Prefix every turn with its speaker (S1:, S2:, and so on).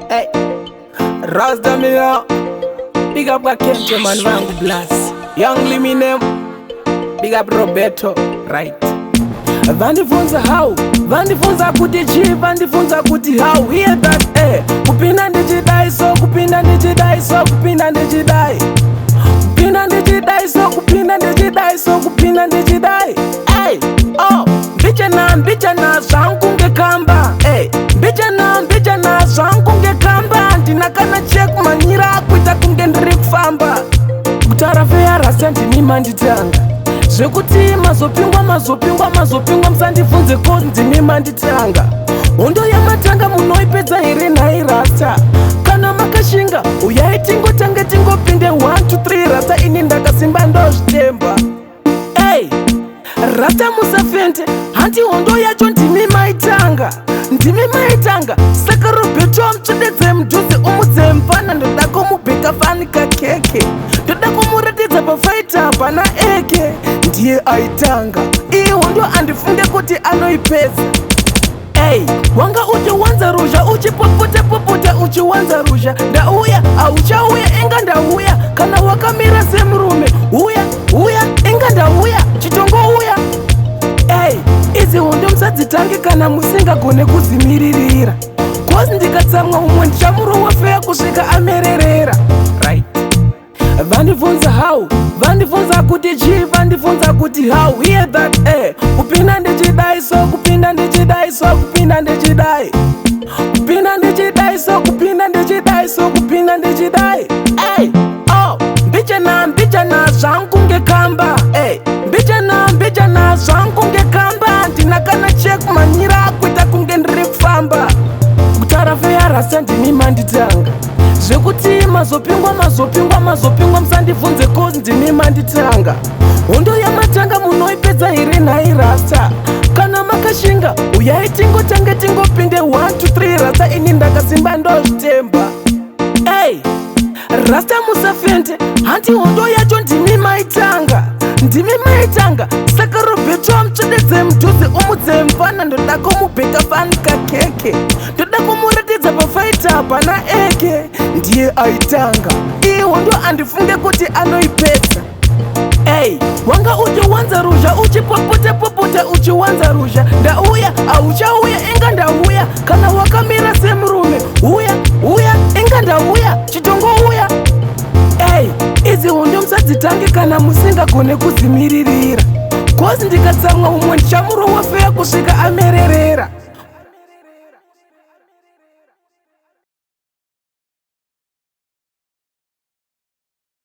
S1: Hey, Rasta Mia, big up Wakente man wangu Blast, Young Liminem, big up Roberto, right? Vandifunza how, vandifunza kuti chi, vandifunza kuti how. Hear that, kupinda ndichidai so, kupinda ndichidai so, kupinda ndichidai. Kupinda ndichidai so, kupinda ndichidai so, kupinda ndichidai. Hey, oh, mbichana zvangu ngekamba. Hey, mbichana zvangu ngekamba. Ndinakana check manyira kuita kunge ndiri kufamba. Kutarafe rasta ndinima nditanga. Zvekuti mazopingwa musandifunze ko ndinima nditanga. Hondo yamatanga munoipedza here nhai rasta. Kana makashinga uyai tingotange tingopinde 1 2 3 rasta ini ndakasimba ndozvitemba. Hey, rasta musafende handi hondo yacho ndimi maitanga. Saka Roberto amutsvededze mudhuze umudze mpana. Ndoda kumubheka fanika keke, ndoda kumuratidza pafaita pana eke. Ndiye aitanga iyi hondo andifunge kuti anoipedza. Hey, wanga uchiwanza ruzha uchipopota uchiwanza ruzha. Ndauya auchauya inga ndauya. Kana wakamira semurume uya inga ndauya chitongo uya. Hey, izi hondo musadzitange kana musingagone kuzimiririra, kozi ndikatsamwa umwe ndichamurowa feya kusvika amererera, right? Vandifunza how, vandifunza kuti chi, vandifunza kuti how. Hear that, kupinda ndichidai so, kupinda ndichidai so, kupinda ndichidai. Kupinda ndichidai so, kupinda ndichidai so, kupinda ndichidai. Hey, oh, mbichana zvangu ngekamba. Hey, mbichana zvangu ngekamba. Ndinakana check manyira kuita kunge ndiri kufamba. Kutarafe rasta ndinima nditanga. Zvekuti mazopingwa musandifunze ko ndinima nditanga. Hondo yamatanga munoipedza here nhai rasta. Kana makashinga uyai tingotange tingopinde 1 2 3 rasta ini ndakasimba ndozvitemba. Hey, rasta musafende handi hondo yacho ndimi maitanga. Saka Roberto amutsvededze mudhuze umudze mpana. Ndoda kumubheka fanika keke, ndoda kumuratidza pafaita pana eke. Ndiye aitanga iyi hondo andifunge kuti anoipedza. Hey, wanga uchiwanza ruzha uchipopota uchiwanza ruzha. Ndauya auchauya inga ndauya. Kana wakamira semurume uya inga ndauya chitongo uya. Hey, izi hondo musadzitange kana musingagone kuzimiririra, kozi ndikatsamwa umwe ndichamurowa feya kusvika amererera.